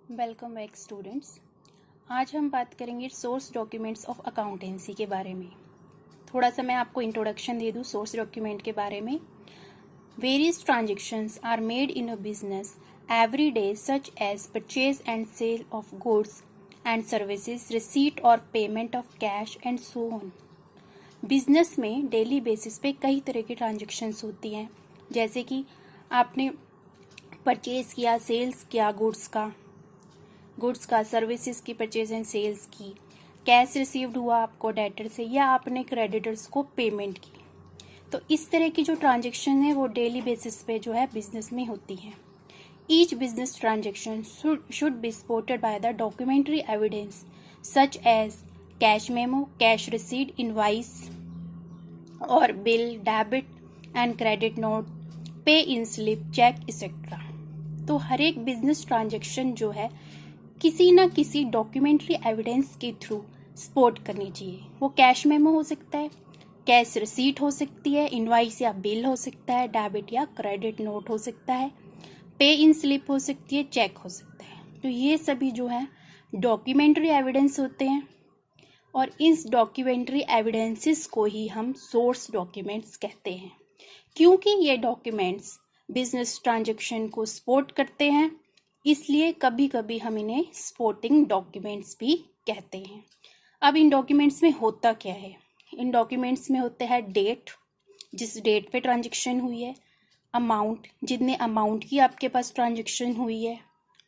Welcome back students. आज हम बात करेंगे सोर्स डॉक्यूमेंट्स ऑफ अकाउंटेंसी के बारे में। थोड़ा सा मैं आपको इंट्रोडक्शन दे दूँ सोर्स डॉक्यूमेंट के बारे में। Various transactions are made in a business every day such as purchase and sale of goods and services, receipt और payment of cash and so on. Business में डेली बेसिस पे कई तरह की ट्रांजेक्शन्स होती हैं, जैसे कि आपने परचेज किया, सेल्स किया गुड्स का, सर्विसेज की परचेज एंड सेल्स की, कैश रिसीव्ड हुआ आपको डेटर से, या आपने क्रेडिटर्स को पेमेंट की। तो इस तरह की जो ट्रांजेक्शन है वो डेली बेसिस पे जो है बिजनेस में होती हैं। Each business transaction should be supported by the documentary evidence such as cash memo, cash receipt, invoice और bill, debit and credit note, pay in slip, check etcetera. तो हर एक बिजनेस ट्रांजेक्शन जो है किसी न किसी डॉक्यूमेंट्री एविडेंस के through support करनी चाहिए। वो कैश मेमो हो सकता है, कैश रिसीट हो सकती है, इनवाइस या बिल हो सकता है, डेबिट या क्रेडिट नोट हो सकता है, पे इन स्लिप हो सकती है, चेक हो सकता है। तो ये सभी जो है डॉक्यूमेंट्री एविडेंस होते हैं और इस डॉक्यूमेंट्री एविडेंसेस को ही हम सोर्स डॉक्यूमेंट्स कहते हैं, क्योंकि ये डॉक्यूमेंट्स बिजनेस ट्रांजेक्शन को सपोर्ट करते हैं, इसलिए कभी कभी हम इन्हें सपोर्टिंग डॉक्यूमेंट्स भी कहते हैं। अब इन डॉक्यूमेंट्स में होता क्या है? इन डॉक्यूमेंट्स में होता है डेट, जिस डेट पे ट्रांजेक्शन हुई है, अमाउंट, जितने अमाउंट की आपके पास ट्रांजेक्शन हुई है,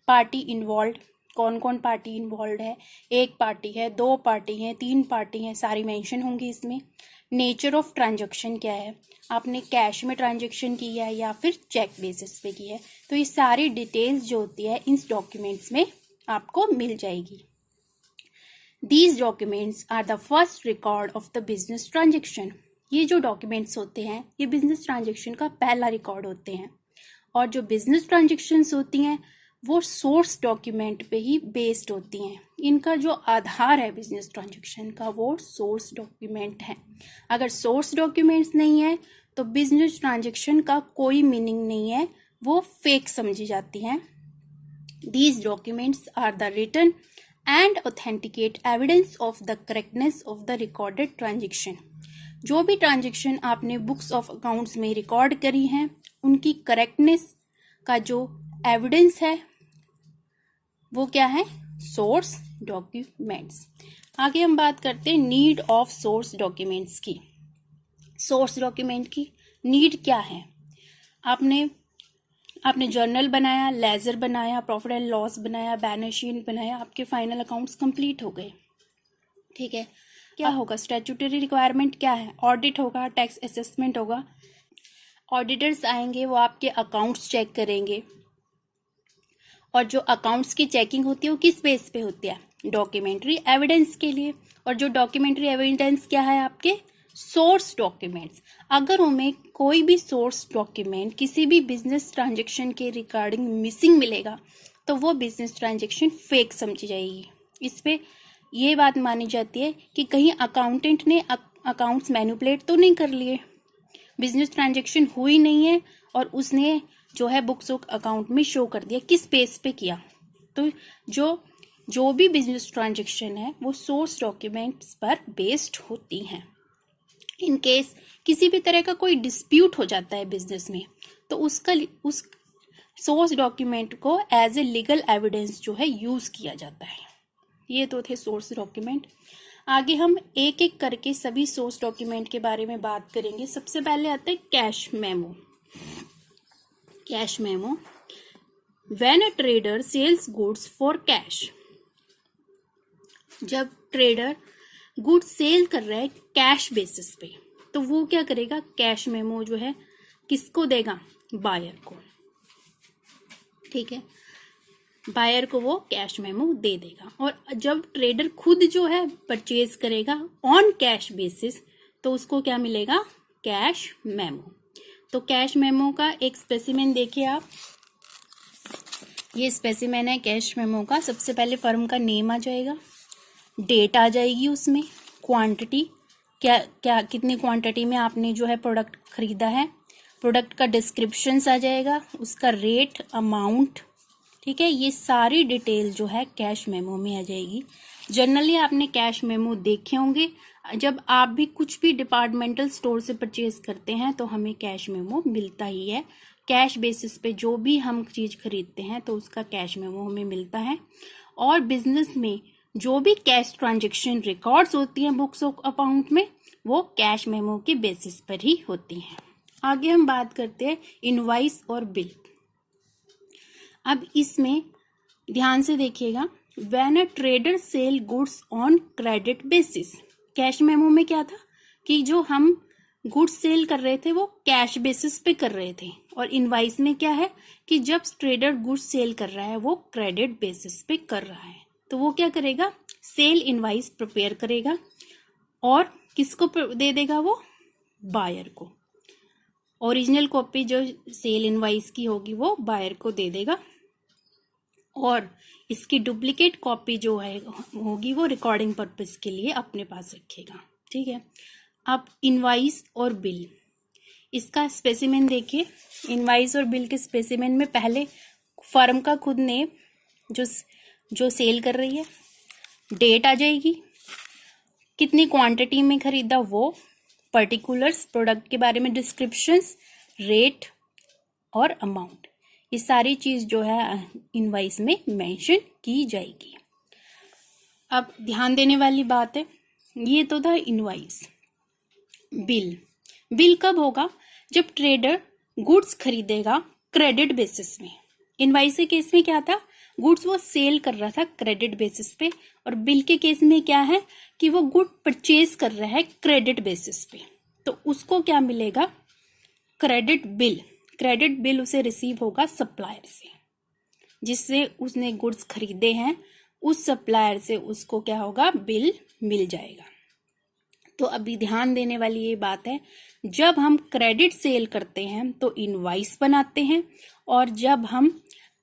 पार्टी इन्वॉल्व, कौन कौन पार्टी इन्वॉल्व है, एक पार्टी है, दो पार्टी हैं, तीन पार्टी हैं, सारी मेंशन होंगी इसमें। नेचर ऑफ ट्रांजेक्शन क्या है, आपने कैश में ट्रांजेक्शन की है या फिर चेक बेसिस पे की है। तो ये सारी डिटेल्स जो होती है इस डॉक्यूमेंट्स में आपको मिल जाएगी। These documents are the first record of the business transaction. ये जो डॉक्यूमेंट्स होते हैं ये बिजनेस ट्रांजेक्शन का पहला रिकॉर्ड होते हैं, और जो बिजनेस ट्रांजेक्शन्स होती हैं वो सोर्स डॉक्यूमेंट पे ही बेस्ड होती हैं। इनका जो आधार है बिजनेस ट्रांजेक्शन का वो सोर्स डॉक्यूमेंट है। अगर सोर्स डॉक्यूमेंट्स नहीं है तो बिजनेस ट्रांजेक्शन का कोई मीनिंग नहीं है, वो फेक समझी जाती हैं। These documents are the written and authenticate evidence of the correctness of the recorded transaction. जो भी ट्रांजेक्शन आपने बुक्स ऑफ अकाउंट्स में रिकॉर्ड करी हैं उनकी करेक्टनेस का जो एविडेंस है वो क्या है? Source documents. आगे हम बात करते हैं नीड ऑफ सोर्स डॉक्यूमेंट्स की। सोर्स डॉक्यूमेंट की नीड क्या है? आपने जर्नल बनाया, लेजर बनाया, प्रॉफिट एंड लॉस बनाया, बैलेंस शीट बनाया, आपके फाइनल अकाउंट्स कंप्लीट हो गए। ठीक है, क्या होगा? स्टैट्यूटरी रिक्वायरमेंट क्या है? ऑडिट होगा, टैक्स असेसमेंट होगा। ऑडिटर्स आएंगे, वो आपके अकाउंट्स चेक करेंगे, और जो अकाउंट्स की चेकिंग होती है वो किस बेस पे होती है? डॉक्यूमेंट्री एविडेंस के लिए। और जो डॉक्यूमेंट्री एविडेंस क्या है? आपके सोर्स डॉक्यूमेंट्स। अगर हमें कोई भी सोर्स डॉक्यूमेंट किसी भी बिजनेस ट्रांजेक्शन के रिगार्डिंग मिसिंग मिलेगा तो वो बिजनेस ट्रांजेक्शन फेक समझी जाएगी। इस पे ये बात मानी जाती है कि कहीं अकाउंटेंट ने अकाउंट्स मैनिपुलेट तो नहीं कर लिए, बिजनेस ट्रांजेक्शन हुई नहीं है और उसने जो है बुक्स ऑफ अकाउंट में शो कर दिया। किस बेस पे किया? तो जो भी बिजनेस ट्रांजेक्शन है वो सोर्स डॉक्यूमेंट्स पर बेस्ड होती हैं। इन केस किसी भी तरह का कोई डिस्प्यूट हो जाता है बिजनेस में तो उस सोर्स डॉक्यूमेंट को एज ए लीगल एविडेंस जो है यूज किया जाता है। ये तो थे सोर्स डॉक्यूमेंट। आगे हम एक एक करके सभी सोर्स डॉक्यूमेंट के बारे में बात करेंगे। सबसे पहले आता है cash memo. Cash memo, when a trader sells goods for cash. जब ट्रेडर गुड्स सेल कर रहा है कैश बेसिस पे तो वो क्या करेगा? कैश मेमो जो है किसको देगा? बायर को। ठीक है, बायर को वो कैश मेमो दे देगा। और जब ट्रेडर खुद जो है परचेज करेगा ऑन कैश बेसिस तो उसको क्या मिलेगा? Cash memo. तो कैश मेमो का एक स्पेसिमेन देखिए आप, ये स्पेसिमेन है कैश मेमो का। सबसे पहले फर्म का नेम आ जाएगा, डेट आ जाएगी, उसमें क्वांटिटी क्या कितनी क्वांटिटी में आपने जो है प्रोडक्ट खरीदा है, प्रोडक्ट का डिस्क्रिप्शंस आ जाएगा, उसका रेट, अमाउंट, ठीक है। ये सारी डिटेल जो है कैश मेमो में आ जाएगी। जनरली आपने कैश मेमो देखे होंगे, जब आप भी कुछ भी डिपार्टमेंटल स्टोर से परचेज करते हैं तो हमें कैश मेमो मिलता ही है। कैश बेसिस पे जो भी हम चीज़ खरीदते हैं तो उसका कैश मेमो हमें मिलता है। और बिजनेस में जो भी कैश ट्रांजेक्शन रिकॉर्ड्स होती हैं बुक्स ऑफ अकाउंट में, वो कैश मेमो के बेसिस पर ही होती हैं। आगे हम बात करते हैं इनवॉइस और बिल। अब इसमें ध्यान से देखिएगा, when a trader sell goods on credit basis. Cash memo में क्या था कि जो हम गुड्स सेल कर रहे थे वो कैश बेसिस पे कर रहे थे, और इनवॉइस में क्या है कि जब ट्रेडर गुड्स सेल कर रहा है वो क्रेडिट बेसिस पे कर रहा है, तो वो क्या करेगा, सेल इनवॉइस प्रिपेयर करेगा और किसको दे देगा, वो बायर को। ओरिजिनल कॉपी जो सेल इनवॉइस की होगी वो बायर को दे देगा, और इसकी डुप्लीकेट कॉपी जो है होगी वो रिकॉर्डिंग पर्पस के लिए अपने पास रखेगा। ठीक है। अब इनवॉइस और बिल, इसका स्पेसिमेन देखिए। इनवॉइस और बिल के स्पेसिमेन में पहले फर्म का खुद नेम, जो सेल कर रही है, डेट आ जाएगी, कितनी क्वांटिटी में खरीदा वो, पर्टिकुलर्स, प्रोडक्ट के बारे में डिस्क्रिप्शंस, रेट और अमाउंट, ये सारी चीज जो है इनवॉइस में मेंशन की जाएगी। अब ध्यान देने वाली बात है, ये तो था इनवॉइस। बिल कब होगा, जब ट्रेडर गुड्स खरीदेगा क्रेडिट बेसिस में। इनवॉइस के केस में क्या था, गुड्स वो सेल कर रहा था क्रेडिट बेसिस पे, और बिल के केस में क्या है कि वो गुड परचेज कर रहा है क्रेडिट बेसिस पे, तो उसको क्या मिलेगा, क्रेडिट बिल। क्रेडिट बिल उसे रिसीव होगा सप्लायर से, जिससे उसने गुड्स खरीदे हैं, उस सप्लायर से उसको क्या होगा, बिल मिल जाएगा। तो अभी ध्यान देने वाली ये बात है, जब हम क्रेडिट सेल करते हैं तो इनवॉइस बनाते हैं, और जब हम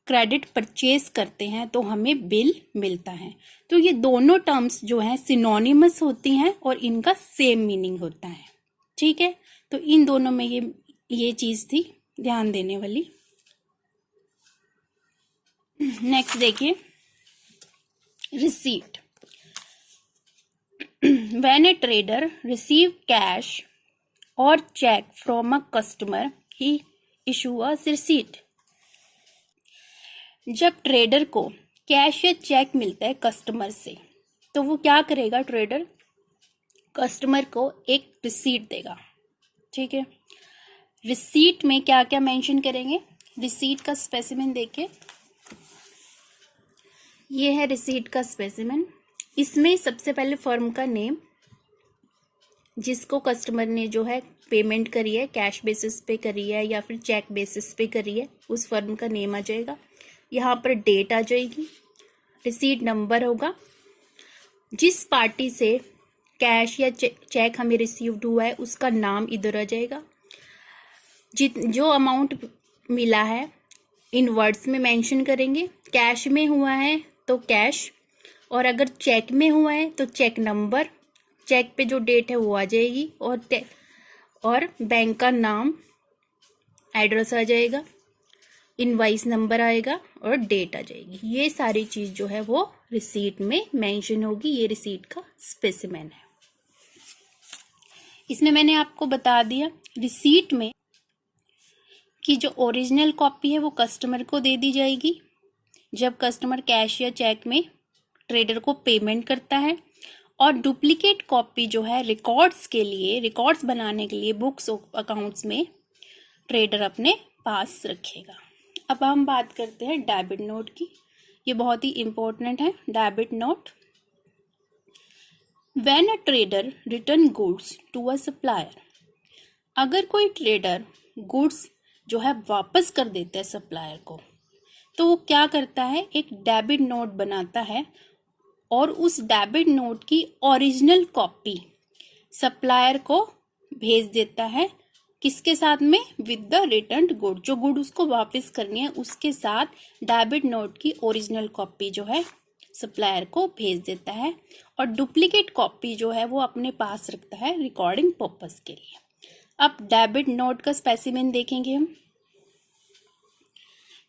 क्रेडिट परचेज करते हैं तो हमें बिल मिलता है। तो ये दोनों टर्म्स जो हैं सिनोनिमस होती हैं और इनका सेम मीनिंग होता है। ठीक है। तो इन दोनों में ये चीज थी ध्यान देने वाली। नेक्स्ट देखिए, receipt. When a trader receive cash or check from a customer, he issue a receipt. जब ट्रेडर को कैश या चेक मिलता है कस्टमर से, तो वो क्या करेगा, ट्रेडर कस्टमर को एक रिसीट देगा। ठीक है। रिसीट में क्या क्या मेंशन करेंगे, रिसीट का स्पेसिमेन देखिए, ये है रिसीट का स्पेसिमेन। इसमें सबसे पहले फर्म का नेम, जिसको कस्टमर ने जो है पेमेंट करी है, कैश बेसिस पे करी है या फिर चेक बेसिस पे करी है, उस फर्म का नेम आ जाएगा। यहाँ पर डेट आ जाएगी, रिसीट नंबर होगा, जिस पार्टी से कैश या चेक हमें रिसीव्ड हुआ है उसका नाम इधर आ जाएगा, जो अमाउंट मिला है इन वर्ड्स में मेंशन करेंगे। कैश में हुआ है तो कैश, और अगर चेक में हुआ है तो चेक नंबर, चेक पे जो डेट है वो आ जाएगी, और बैंक का नाम, एड्रेस आ जाएगा, इनवॉइस नंबर आएगा और डेट आ जाएगी। ये सारी चीज जो है वो रिसीट में मेंशन होगी। ये रिसीट का स्पेसिमेन है। इसमें मैंने आपको बता दिया रिसीट में कि जो ओरिजिनल कॉपी है वो कस्टमर को दे दी जाएगी जब कस्टमर कैश या चेक में ट्रेडर को पेमेंट करता है, और डुप्लीकेट कॉपी जो है रिकॉर्ड्स बनाने के लिए बुक्स अकाउंट्स में ट्रेडर अपने पास रखेगा। अब हम बात करते हैं डेबिट नोट की। ये बहुत ही इंपॉर्टेंट है, debit note. When a trader return goods to a supplier, अगर कोई ट्रेडर गुड्स जो है वापस कर देता है सप्लायर को, तो वो क्या करता है, एक डेबिट नोट बनाता है, और उस डेबिट नोट की ओरिजिनल कॉपी सप्लायर को भेज देता है, किसके साथ में, विद द रिटर्न गुड। जो गुड उसको वापस करनी है उसके साथ डेबिट नोट की ओरिजिनल कॉपी जो है सप्लायर को भेज देता है, और डुप्लीकेट कॉपी जो है वो अपने पास रखता है रिकॉर्डिंग पर्पस के लिए। अब डेबिट नोट का स्पेसिमेन देखेंगे हम।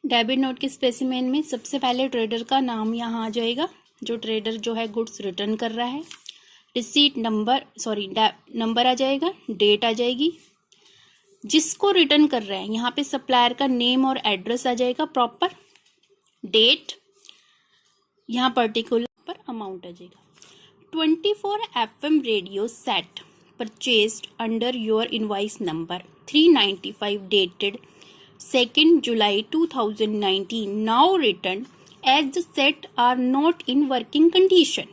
डेबिट नोट के स्पेसिमेन में सबसे पहले ट्रेडर का नाम यहाँ आ जाएगा, जो ट्रेडर जो है गुड्स रिटर्न कर रहा है। रिसीट नंबर नंबर आ जाएगा, डेट आ जाएगी, जिसको रिटर्न कर रहे हैं यहाँ पे सप्लायर का नेम और एड्रेस आ जाएगा, प्रॉपर डेट, यहाँ पर्टिकुलर पर अमाउंट आ जाएगा। 24 FM radio set purchased under your invoice number 395 dated 2 July 2019 now return as the set are not in working condition.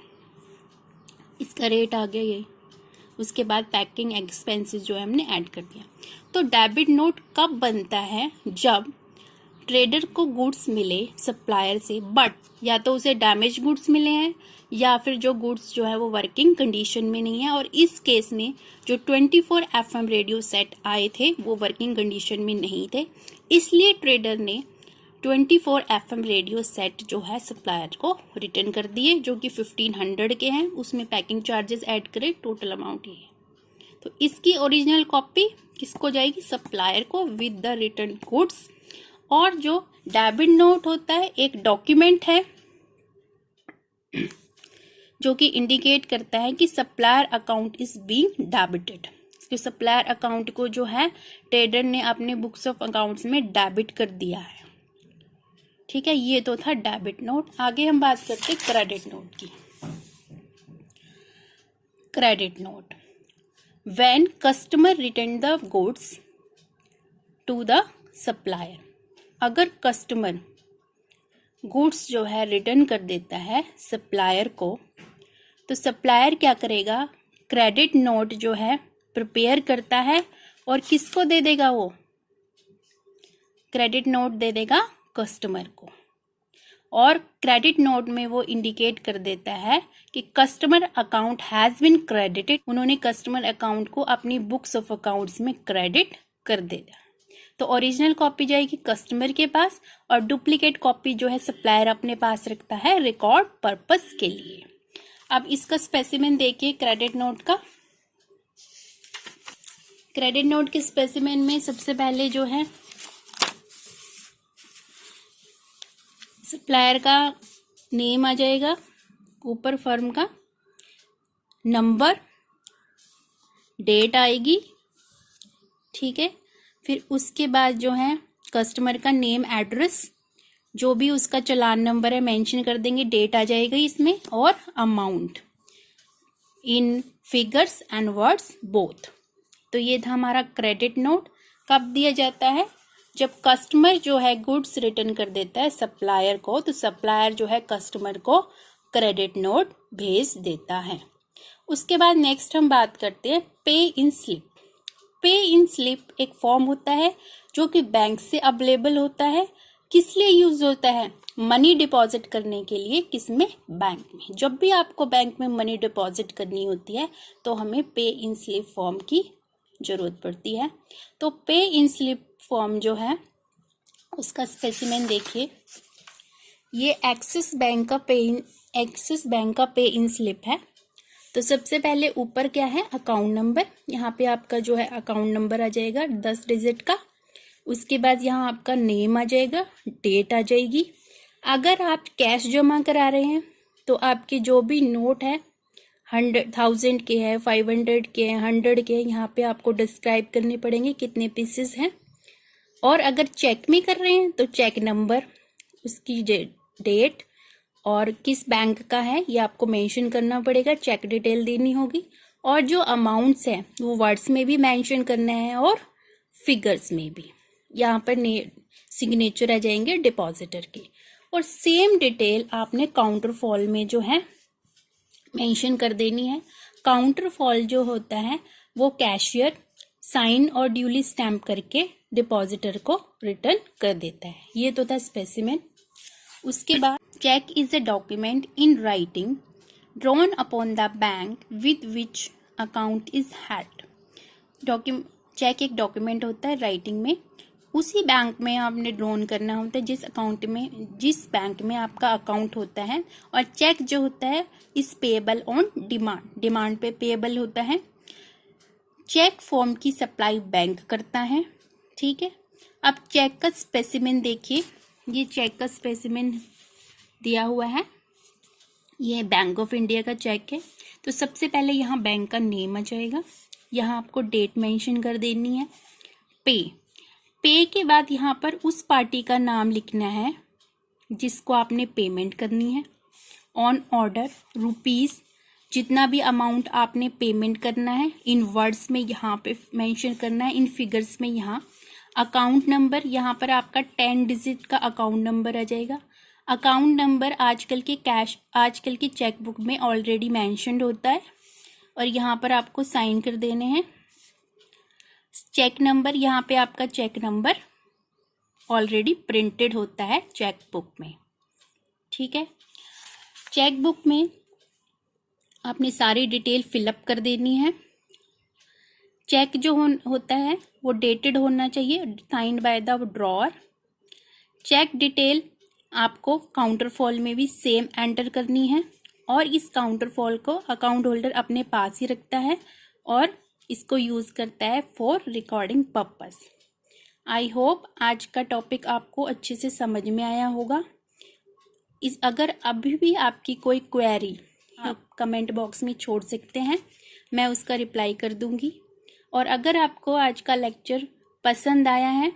इसका रेट आ गया ये। उसके बाद पैकिंग एक्सपेंसेस जो है हमने ऐड कर दिया। तो डेबिट नोट कब बनता है? जब ट्रेडर को गुड्स मिले सप्लायर से, बट या तो उसे डैमेज गुड्स मिले हैं या फिर जो गुड्स जो है वो वर्किंग कंडीशन में नहीं है। और इस केस में जो 24 FM रेडियो सेट आए थे वो वर्किंग कंडीशन में नहीं थे, इसलिए ट्रेडर ने 24 FM रेडियो सेट जो है सप्लायर को रिटर्न कर दिए, जो कि 1500 के हैं। उसमें पैकिंग चार्जेस ऐड करें, टोटल अमाउंट ये है। तो इसकी ओरिजिनल कॉपी किसको जाएगी? सप्लायर को विद द रिटर्न गुड्स। और जो डेबिट नोट होता है एक डॉक्यूमेंट है जो कि इंडिकेट करता है कि supplier account is being debited. तो सप्लायर अकाउंट को जो है ट्रेडर ने अपने बुक्स ऑफ अकाउंट्स में डेबिट कर दिया है। ठीक है, ये तो था डेबिट नोट। आगे हम बात करते हैं क्रेडिट नोट की। Credit note, when customer return the goods to the supplier. अगर कस्टमर गुड्स जो है रिटर्न कर देता है सप्लायर को, तो सप्लायर क्या करेगा? क्रेडिट नोट जो है प्रिपेयर करता है और किसको दे देगा? वो क्रेडिट नोट दे देगा कस्टमर को। और क्रेडिट नोट में वो इंडिकेट कर देता है कि customer account has been credited. उन्होंने कस्टमर अकाउंट को अपनी बुक्स ऑफ अकाउंट्स में क्रेडिट कर देगा। तो ओरिजिनल कॉपी जाएगी कस्टमर के पास और डुप्लीकेट कॉपी जो है सप्लायर अपने पास रखता है रिकॉर्ड पर्पस के लिए। अब इसका स्पेसिमेन देखिए क्रेडिट नोट का। क्रेडिट नोट के स्पेसिमेन में सबसे पहले जो है सप्लायर का नेम आ जाएगा, ऊपर फर्म का नंबर, डेट आएगी। ठीक है, फिर उसके बाद जो है कस्टमर का नेम, एड्रेस, जो भी उसका चालान नंबर है मेंशन कर देंगे, डेट आ जाएगा इसमें, और amount in figures and words both. तो ये था हमारा क्रेडिट नोट। कब दिया जाता है? जब कस्टमर जो है गुड्स रिटर्न कर देता है सप्लायर को, तो सप्लायर जो है कस्टमर को क्रेडिट नोट भेज देता है। उसके बाद नेक्स्ट हम बात करते हैं पे इन स्लिप। पे इन स्लिप एक फॉर्म होता है जो कि बैंक से अवेलेबल होता है। किस लिए यूज होता है? मनी डिपॉजिट करने के लिए। किसमें? बैंक में। जब भी आपको बैंक में मनी डिपॉजिट करनी होती है तो हमें पे इन स्लिप फॉर्म की जरूरत पड़ती है। तो पे इन स्लिप फॉर्म जो है उसका स्पेसिमेन देखिए। ये एक्सिस बैंक का पे इन स्लिप है। तो सबसे पहले ऊपर क्या है? Account number. यहाँ पे आपका जो है अकाउंट नंबर आ जाएगा 10 डिजिट का। उसके बाद यहाँ आपका नेम आ जाएगा, डेट आ जाएगी। अगर आप कैश जमा करा रहे हैं तो आपके जो भी नोट है 100,000 के हैं, 500 के हैं, 100 के हैं, यहाँ पे आपको डिस्क्राइब करने पड़ेंगे कितने पीसेस हैं। और अगर चेक में कर रहे हैं तो चेक नंबर, उसकी डेट और किस बैंक का है ये आपको मेंशन करना पड़ेगा, चेक डिटेल देनी होगी। और जो अमाउंट्स हैं वो वर्ड्स में भी मेंशन करना है और फिगर्स में भी। यहाँ पर सिग्नेचर आ जाएंगे डिपॉजिटर के। और सेम डिटेल आपने काउंटर फॉल में जो है मेंशन कर देनी है। काउंटर फॉल जो होता है वो कैशियर साइन और ड्यूली स्टैम्प करके डिपॉजिटर को रिटर्न कर देता है। ये तो था स्पेसिमेन। उसके बाद cheque is a document in writing drawn upon the bank with which account is had. Cheque एक डॉक्यूमेंट होता है राइटिंग में, उसी बैंक में आपने ड्रॉन करना होता है जिस बैंक में आपका अकाउंट होता है। और चेक जो होता है इज पेएबल ऑन डिमांड पे पेएबल होता है। चेक फॉर्म की सप्लाई बैंक करता है। ठीक है, अब चेक का स्पेसिमेन देखिए। ये चेक का स्पेसिमेन दिया हुआ है, ये बैंक ऑफ इंडिया का चेक है। तो सबसे पहले यहाँ बैंक का नेम आ जाएगा, यहाँ आपको डेट मेंशन कर देनी है। पे के बाद यहाँ पर उस पार्टी का नाम लिखना है जिसको आपने पेमेंट करनी है। ऑन ऑर्डर रुपीज़, जितना भी अमाउंट आपने पेमेंट करना है इन वर्ड्स में यहाँ पे मेंशन करना है, इन फिगर्स में यहाँ। अकाउंट नंबर, यहाँ पर आपका 10 डिजिट का अकाउंट नंबर आ जाएगा। अकाउंट नंबर आजकल की चेकबुक में ऑलरेडी मेंशन्ड होता है और यहाँ पर आपको साइन कर देने हैं। चेक नंबर, यहाँ पे आपका चेक नंबर ऑलरेडी प्रिंटेड होता है चेक बुक में, ठीक है। चेक बुक में आपने सारी डिटेल फिलअप कर देनी है। चेक जो होता है वो डेटेड होना चाहिए, signed by the drawer. Cheque detail आपको काउंटर फॉल में भी सेम एंटर करनी है और इस काउंटर फॉल को अकाउंट होल्डर अपने पास ही रखता है और इसको यूज़ करता है for recording purpose. I hope आज का टॉपिक आपको अच्छे से समझ में आया होगा। अगर अभी भी आपकी कोई क्वेरी आप कमेंट बॉक्स में छोड़ सकते हैं, मैं उसका रिप्लाई कर दूंगी। और अगर आपको आज का लेक्चर पसंद आया है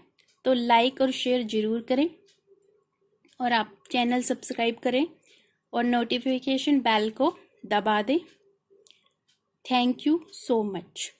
तो लाइक और शेयर ज़रूर करें और आप चैनल सब्सक्राइब करें और नोटिफिकेशन बेल को दबा दें। Thank you so much.